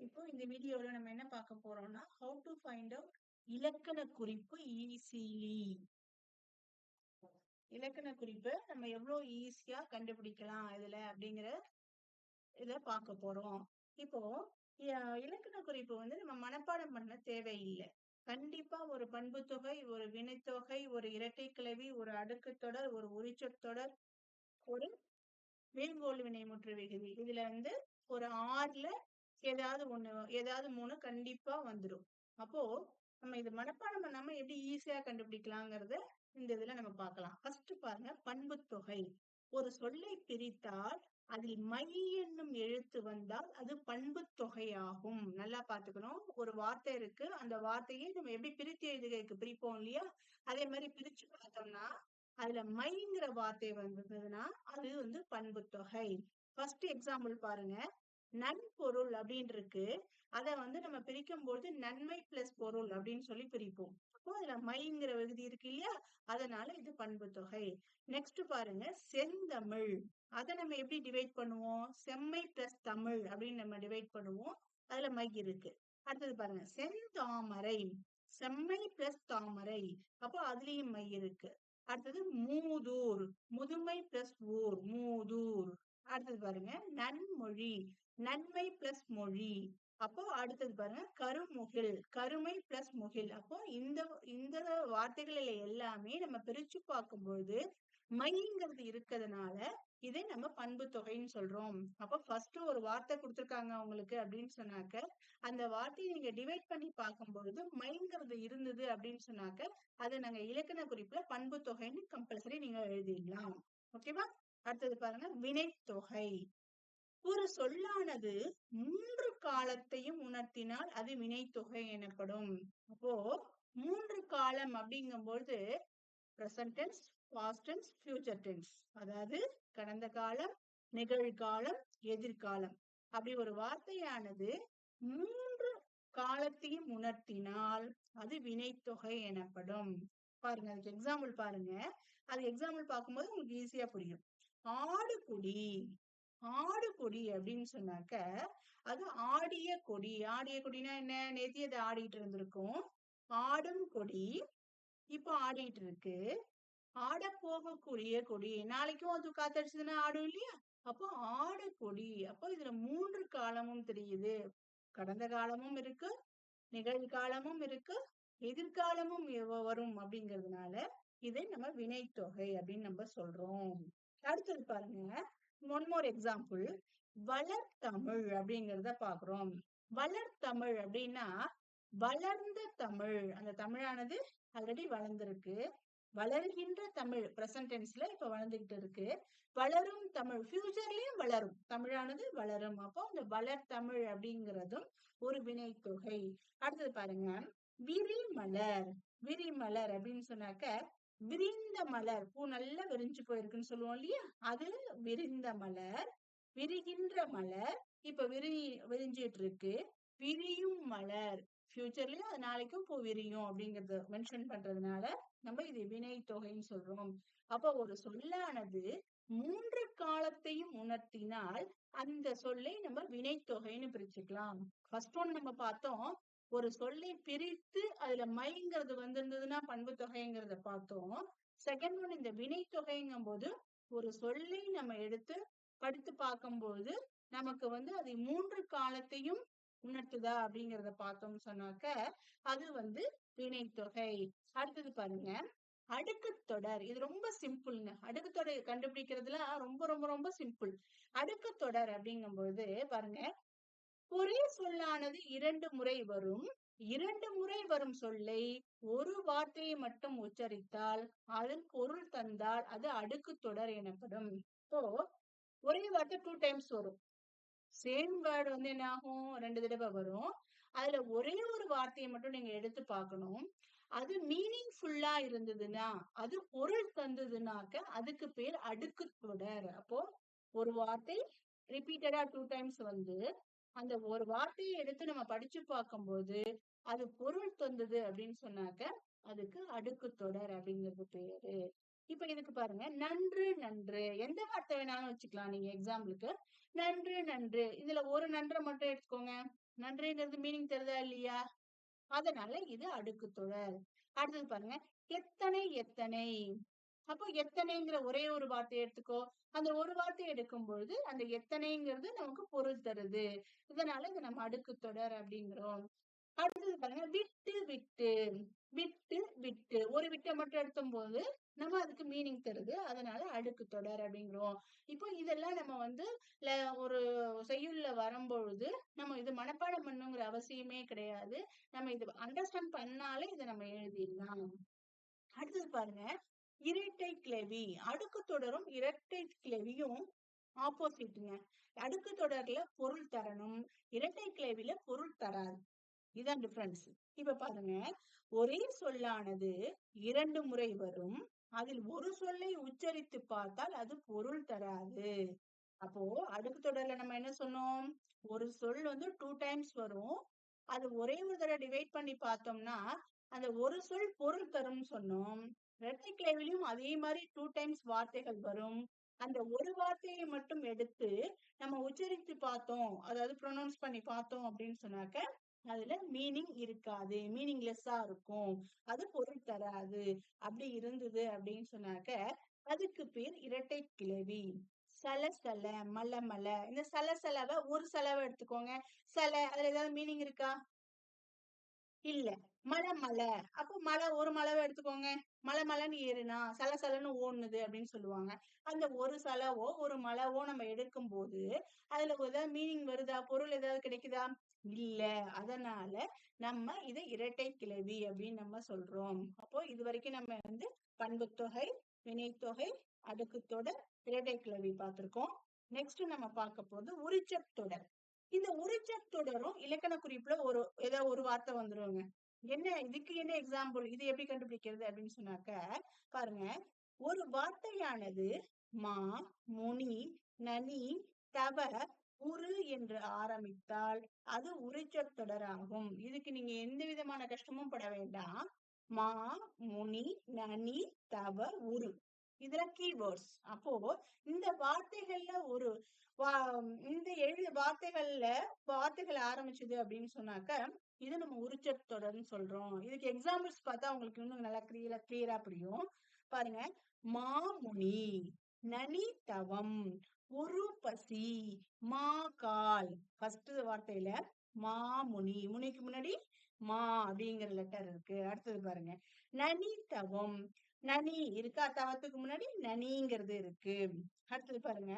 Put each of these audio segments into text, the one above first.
இப்போ இந்த வீடியோல நம்ம என்ன பார்க்க போறோம்னா, ஹவ் டு ஃபைண்ட் அவுட் இலக்கண குறிப்பு ஈஸிலி. இலக்கண குறிப்பு நம்ம எவ்வளோ ஈஸியா கண்டுபிடிக்கலாம் இதுல அப்படிங்கிற இத பார்க்க போறோம். இப்போ இலக்கண குறிப்பு வந்து நம்ம மனப்பாடம் பண்ண தேவையில்லை. கண்டிப்பா ஒரு பண்புத்தொகை, ஒரு வினைத்தொகை, ஒரு இரட்டைக்கிளவி, ஒரு அடுக்குத்தொடர், ஒரு உரிச்சொற்றொடர், ஒரு வேர்ங்கோள் வினைமுற்று விகுதி. இதுல வந்து ஒரு 6ல ஏதாவது 3 கண்டிப்பா வந்துரும். அப்போ நம்ம இது மனப்பாடம் பண்ணாம எப்படி ஈஸியா கண்டுபிடிக்கலாங்கிறத இந்த இதுல நம்ம பார்க்கலாம். ஃபர்ஸ்ட் பாருங்க, பண்புத்தொகை. ஒரு சொல்லை பிரித்தால் அதில் மை என்னும் எழுத்து வந்தால் அது பண்புத்தொகையாகும். நல்லா பார்த்துக்கணும். ஒரு வார்த்தை இருக்கு. அந்த வார்த்தையை நம்ம எப்படி பிரித்து எழுதுகைக்கு பிரிப்போம் இல்லையா? அதே மாதிரி பிரிச்சு பார்த்தோம்னா அதுல மைங்கிற வார்த்தை வந்ததுன்னா அது வந்து பண்புத்தொகை. ஃபர்ஸ்ட் எக்ஸாம்பிள் பாருங்க. நன்பொருள் அப்படின்னு இருக்கு. அத வந்து நம்ம பிரிக்கும்போது நன்மை பிளஸ் பொருள் அப்படின்னு சொல்லி பிரிப்போம். அப்போ அதுல மைங்கிற விகுதி இருக்கு இல்லையா? அதனால இது பண்புத்தொகை. நெக்ஸ்ட் பாருங்க, செந்தமிழ். அத நம்ம எப்படி டிவைட் பண்ணுவோம்? செம்மை பிளஸ் தமிழ் அப்படின்னு நம்ம டிவைட் பண்ணுவோம். அதுல மை இருக்கு. அடுத்தது பாருங்க, செந்தாமரை. செம்மை பிளஸ் தாமரை. அப்போ அதுலயும் மை இருக்கு. அடுத்தது மூதூர். முதுமை பிளஸ் ஊர், மூதூர். அடுத்தது பாருங்க, நன்மொழி. நன்மை பிளஸ் மொழி. அப்போ அடுத்தது பாருங்க, கருமுகில். கருமை பிளஸ் முகில். அப்போ இந்த இந்த வார்த்தைகளில எல்லாமே நம்ம பிரிச்சு பார்க்கும்போது மைங்கிறது இருக்கிறதுனால இதை நம்ம பண்பு தொகைன்னு சொல்றோம். அப்ப ஃபர்ஸ்ட் ஒரு வார்த்தை கொடுத்திருக்காங்க உங்களுக்கு அப்படின்னு சொன்னாக்க அந்த வார்த்தையை நீங்க டிவைட் பண்ணி பார்க்கும்பொழுது மைங்கிறது இருந்தது அப்படின்னு சொன்னாக்க அதை நாங்க இலக்கண குறிப்புல பண்பு தொகைன்னு கம்பல்சரி நீங்க எழுதிடலாம். ஓகேவா? அடுத்தது பாருங்க, வினைத்தொகை. ஒரு சொல்லானது 3 காலத்தையும் உணர்த்தினால் அது வினைத்தொகை எனப்படும். அப்போ 3 காலம் அப்படிங்கும்போது present tense, past tense, future tense. அதாவது கடந்த காலம், நிகழ்காலம், எதிர்காலம். அப்படி ஒரு வார்த்தையானது 3 காலத்தையும் உணர்த்தினால் அது வினைத்தொகை எனப்படும். பாருங்க, அதுக்கு எக்ஸாம்பிள் பாருங்க. அது எக்ஸாம்பிள் பார்க்கும்போது உங்களுக்கு ஈஸியா புரியும். ஆடுகுடி. ஆடுகுடி அப்படின்னு சொன்னாக்க அது ஆடிய கொடி. ஆடிய கொடினா என்ன? நேத்தி அது ஆடிட்டு இருந்திருக்கும். ஆடும் கொடி இப்போ ஆடிட்டு இருக்கு. ஆட போகக்கூடிய கொடி. நாளைக்கும் அது காத்தடிச்சதுன்னா ஆடும் இல்லையா? அப்போ ஆடு கொடி. அப்போ இதுல 3 காலமும் தெரியுது. கடந்த காலமும் இருக்கு, நிகழ்காலமும் இருக்கு, எதிர்காலமும் வரும் அப்படிங்கிறதுனால இதை நம்ம வினைத்தொகை அப்படின்னு நம்ம சொல்றோம். அடுத்தது பாருங்க, ஒன் மோர் எக்ஸாம்பிள். வளர்த்தமிழ் அப்படிங்கிறத பாக்குறோம். வளர்த்தமிழ் அப்படின்னா வளர்ந்த தமிழ். அந்த தமிழானது ஆல்ரெடி வளர்ந்திருக்கு. வளர்கின்ற தமிழ் பிரசன்ட் டென்ஸ்ல இப்ப வளர்ந்துகிட்டு இருக்கு. வளரும் தமிழ் ஃபியூச்சர்லயும் வளரும். தமிழானது வளரும். அப்போ அந்த வளர்த்தமிழ் அப்படிங்கிறதும் ஒரு வினைத்தொகை. அடுத்தது பாருங்க, விரிமலர். விரிமலர் அப்படின்னு சொன்னாக்க விரிந்த மலர். பூ நல்லா விரிஞ்சு போயிருக்குன்னு சொல்லுவோம் இல்லையா? அது விரிந்த மலர். விரிகின்ற மலர் இப்ப விரிஞ்சிட்டு இருக்கு. விரியும் மலர் ஃபியூச்சர்லயும் அது நாளைக்கும் பூ விரியும் அப்படிங்கறத மென்ஷன் பண்றதுனால நம்ம இது வினை தொகைன்னு சொல்றோம். அப்ப ஒரு சொல்லானது 3 காலத்தையும் உணர்த்தினால் அந்த சொல்லை நம்ம வினைத்தொகைன்னு பிரிச்சுக்கலாம். ஃபர்ஸ்ட் ஒன் நம்ம பார்த்தோம், ஒரு சொல்லை பிரித்து அதுல மைங்கிறது வந்திருந்ததுன்னா பண்பு தொகைங்கிறத பார்த்தோம். செகண்ட் ஒன் இந்த வினைத்தொகைங்கும் போது ஒரு சொல்லை நம்ம எடுத்து படித்து பார்க்கும்போது நமக்கு வந்து அது 3 காலத்தையும் உணர்த்துதா அப்படிங்கறத பார்த்தோம்னு சொன்னாக்க அது வந்து வினைத்தொகை. அடுத்தது பாருங்க, அடுக்குத்தொடர். இது ரொம்ப சிம்பிள்ங்க. அடுக்குத்தொடர் கண்டுபிடிக்கிறதுல ரொம்ப ரொம்ப ரொம்ப சிம்பிள். அடுக்குத்தொடர் அப்படிங்கும்போது பாருங்க, ஒரே சொல்லானது 2 முறை வரும். 2 முறை வரும் சொல்லை ஒரு வார்த்தையை மட்டும் உச்சரித்தால் அதன் பொருள் தந்தால் அது அடுக்குத்தொடர் எனப்படும். இப்போ ஒரே வார்த்தை 2 டைம்ஸ் வரும். சேம் வேர்டு வந்து என்ன ஆகும்? 2 தடவை வரும். அதுல ஒரே ஒரு வார்த்தையை மட்டும் நீங்க எடுத்து பார்க்கணும். அது மீனிங்ஃபுல்லா இருந்ததுன்னா, அது பொருள் தந்ததுனாக்க அதுக்கு பேர் அடுக்குத்தொடர். அப்போ ஒரு வார்த்தை ரிப்பீட்டடா 2 டைம்ஸ் வந்து அந்த ஒரு வார்த்தையை எடுத்து நம்ம படிச்சு பார்க்கும்போது அது பொருள் தந்தது அப்படின்னு சொன்னாக்க அதுக்கு அடுக்குத்தொடர் அப்படிங்கிறது பேரு. இப்ப இதுக்கு பாருங்க, நன்று நன்று. எந்த வார்த்தை வேணாலும் வச்சுக்கலாம் நீங்க எக்ஸாம்பிளுக்கு. நன்று நன்று. இதுல ஒரு நன்றை மட்டும் எடுத்துக்கோங்க. நன்றிங்கிறது மீனிங் தெரியுதா இல்லையா? அதனால இது அடுக்கு தொடர். அடுத்தது பாருங்க, எத்தனை எத்தனை. அப்போ எத்தனைங்கிற ஒரே ஒரு வார்த்தையை எடுத்துக்கோ. அந்த ஒரு வார்த்தையை எடுக்கும் பொழுது அந்த எத்தனைங்கிறது நமக்கு பொருள் தருது. இதனால இதை நம்ம அடுக்கு தொடர் அப்படிங்கிறோம். அடுத்தது பாருங்க, விட்டு விட்டு. விட்டு விட்டு ஒரு விட்டை மட்டும் எடுத்தும் போது நம்ம அதுக்கு மீனிங் தருது. அதனால அடுக்கு தொடர் அப்படிங்கிறோம். இப்போ இதெல்லாம் நம்ம வந்து ஒரு செய்யுள்ல வரும்பொழுது நம்ம இது மனப்பாடம் பண்ணுங்கிற அவசியமே கிடையாது. நம்ம இது அண்டர்ஸ்டாண்ட் பண்ணாலே இதை நம்ம எழுதிடலாம். அடுத்தது பாருங்க, இரட்டை கிளவி. அடுக்கு தொடரும் இரட்டை கிளவியும் ஆப்போசிட்ங்க. அடுக்கு தொடர்ல பொருள் தரணும், இரட்டை கிளவில பொருள் தராது. இதான் டிஃபரன்ஸ். இப்ப பாருங்க, ஒரே சொல்லானது 2 முறை வரும். அதில் ஒரு சொல்லை உச்சரித்து பார்த்தால் அது பொருள் தராது. அப்போ அடுக்கு தொடர்ல நம்ம என்ன சொன்னோம்? ஒரு சொல் வந்து 2 டைம்ஸ் வரும். அது ஒரே ஒரு தடவை டிவைட் பண்ணி பார்த்தோம்னா அந்த ஒரு சொல் பொருள் தரும்னு சொன்னோம். இரட்டை கிளவிலும் அதே மாதிரி 2 டைம்ஸ் வார்த்தைகள் வரும். அந்த ஒரு வார்த்தையை மட்டும் எடுத்து நம்ம உச்சரித்து பார்த்தோம், அதாவது ப்ரொனவுன்ஸ் பண்ணி பார்த்தோம் அப்படின்னு சொன்னாக்க அதுல மீனிங் இருக்காது, மீனிங்லெஸ்ஸா இருக்கும், அது பொருள் தராது. அப்படி இருந்தது அப்படின்னு சொன்னாக்க அதுக்கு பேர் இரட்டை கிளவி. சலசல, மலமல. இந்த சலசலவை ஒரு செலவை எடுத்துக்கோங்க. அதுல ஏதாவது மீனிங் இருக்கா? இல்ல. மலை. அப்போ ஒரு மலவை எடுத்துக்கோங்க. மலைன்னு ஏறுனா, சலசலன்னு ஓடுனது அப்படின்னு சொல்லுவாங்க. அந்த ஒரு சலவோ ஒரு மலவோ நம்ம எடுக்கும் போது அதுல ஏதாவது மீனிங் வருதா? பொருள் ஏதாவது கிடைக்குதா? இல்ல. அதனால நம்ம இதை இரட்டை கிளவி அப்படின்னு நம்ம சொல்றோம். அப்போ இது வரைக்கும் நம்ம வந்து பண்புத்தொகை, வினைத்தொகை, அடுக்குத்தொடர், இரட்டை கிளவி பார்த்திருக்கோம். நெக்ஸ்ட் நம்ம பார்க்க போறது உரிச்சொற்றொடர். இந்த உரிச்சொற்றொடரும் இலக்கண குறிப்புல ஏதாவது ஒரு வார்த்தை வந்துருங்க. இதுக்கு என்ன எக்ஸாம்பிள்? இது எப்படி கண்டுபிடிக்கிறது அப்படின்னு சொன்னாக்க பாருங்க, ஒரு வார்த்தையானது மா, முனி, நனி, தவ, உரு என்று ஆரம்பித்தால் அது உரிச்சொற்றொடர் ஆகும். இதுக்கு நீங்க எந்த விதமான கஷ்டமும் பட வேண்டாம். மா, முனி, நனி, தவ, உரு, இதெல்லாம் கீவேர்ட்ஸ். அப்போ இந்த வார்த்தைகள்ல இந்த வார்த்தைகள் ஆரம்பிச்சது அப்படின்னு சொன்னாக்க இது நம்ம உரிச்சொற்றொடர்னு சொல்றோம். இதுக்கு எக்ஸாம்பிள்ஸ் பார்த்தா உங்களுக்கு இன்னும் நல்லா கிளியரா புரியும். பாருங்க, மாமுனி, நனிதவம், உரு பசி, மா கால். ஃபர்ஸ்ட் வார்த்தையில மாமுனி, முனிக்கு முன்னாடி மா அப்படிங்கிற லெட்டர் இருக்கு. அடுத்தது பாருங்க, நனிதவம், நனி இருக்கா, தவத்துக்கு முன்னாடி நனிங்கிறது இருக்கு. அடுத்தது பாருங்க,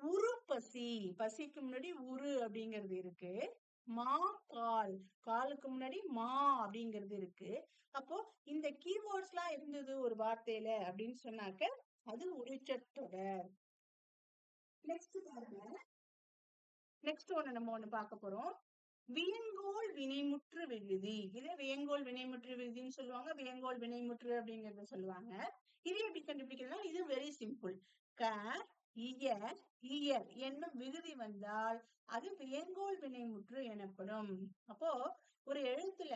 உரு பசி, பசிக்கு முன்னாடி உரு அப்படிங்கிறது இருக்கு. மா கால், காலுக்கு முன்னாடி மா அப்படிங்கிறது இருக்கு. அப்போ இந்த கீவேர்ட்ஸ் எல்லாம் இருந்தது ஒரு வார்த்தையில அப்படின்னு சொன்னாக்க அது உரிச்சொற்றொடர். நெக்ஸ்ட் பாருங்க, நெக்ஸ்ட் நம்ம பார்க்க போறோம். வியங்கோள் வினைமுற்று விகுதி. இதை வியங்கோள் வினைமுற்று விகுதின்னு சொல்லுவாங்க, வியங்கோள் வினைமுற்று அப்படிங்கறத சொல்லுவாங்க. இது எப்படி கண்டுபிடிக்கிறதுனா இது வெரி சிம்பிள். க, இயர், இயர் என்னும் விகுதி வந்தால் அது வியங்கோள் வினைமுற்று எனப்படும். அப்போ ஒரு எழுத்துல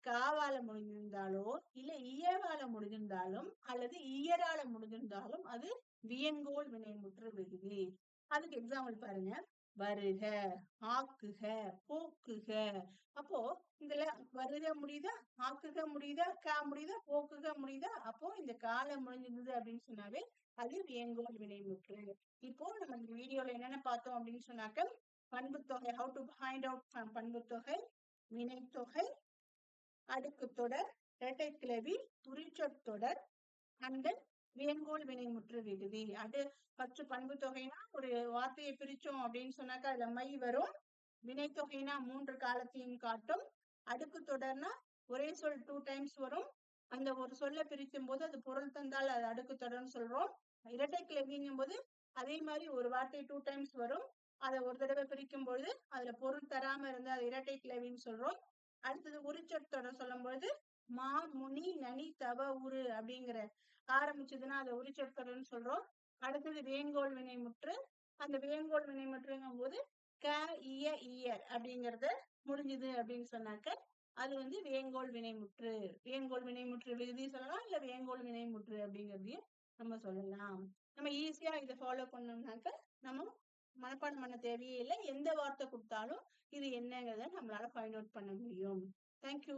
காவால முடிஞ்சிருந்தாலோ இல்ல இயவால முடிஞ்சிருந்தாலும் அல்லது இயரால முடிஞ்சிருந்தாலும் அது வியங்கோள் வினைமுற்று விகுதி. அதுக்கு எக்ஸாம்பிள் பாருங்க, வருக, ஆக்குக, போக்குக. அப்போ இதுல வருக முடியுதா, ஆக்குக முடியுதா, முடியுதா, போக்குக முடியுதா? அப்போ இந்த காலம் முடிஞ்சிருந்தது அப்படின்னு சொன்னாவே அது வியங்கோள் வினைமுற்று. இப்போ நம்ம இந்த வீடியோல என்னென்ன பார்த்தோம் அப்படின்னு சொன்னாக்க பண்புத்தொகை, how to find out பண்புத்தொகை, வினைத்தொகை, அடுக்குத்தொடர், இரட்டை கிளவி, உரிச்சொற்றொடர் அண்ட் வியங்கோள் வினைமுற்று விகுதி. அது ஃபர்ஸ்ட் பண்பு தொகைனா ஒரு வார்த்தையை பிரிச்சோம் அப்படின்னு சொன்னாக்கா அதுல மை வரும். வினைத்தொகைனா 3 காலத்தையும் காட்டும். அடுக்கு தொடர்னா ஒரே சொல் 2 டைம்ஸ் வரும். அந்த ஒரு சொல்ல பிரிக்கும் போது அது பொருள் தந்தால் அது அடுக்கு தொடர்னு சொல்றோம். இரட்டை கிளவிங்கும் போது அதே மாதிரி ஒரு வார்த்தை 2 டைம்ஸ் வரும். அதை ஒரு தடவை பிரிக்கும் பொழுது அதுல பொருள் தராம இருந்தா அது இரட்டை கிளவின்னு சொல்றோம். அடுத்தது உரிச்சொற்றொடர் சொல்லும் பொழுது மா, முனி, நனி, தவ, உரு அப்படிங்கிற ஆரம்பிச்சதுன்னா அதை உரிச்சொற்றொடர்னு சொல்றோம். அடுத்தது வேங்கோள் வினைமுற்று. அந்த வேங்கோள் வினைமுற்றுங்கும் போது க, இயர் அப்படிங்கறத முடிஞ்சது அப்படின்னு சொன்னாக்க அது வந்து வேங்கோள் வினைமுற்று. வேங்கோள் வினைமுற்று விகுதி சொல்லலாம், இல்ல வேங்கோள் வினைமுற்று அப்படிங்கறதையும் நம்ம சொல்லலாம். நம்ம ஈஸியா இதை ஃபாலோ பண்ணோம்னாக்க நம்ம மனப்பாடம் பண்ண தேவையே இல்லை. எந்த வார்த்தை கொடுத்தாலும் இது என்னங்கிறத நம்மளால ஃபைண்ட் அவுட் பண்ண முடியும். Thank you.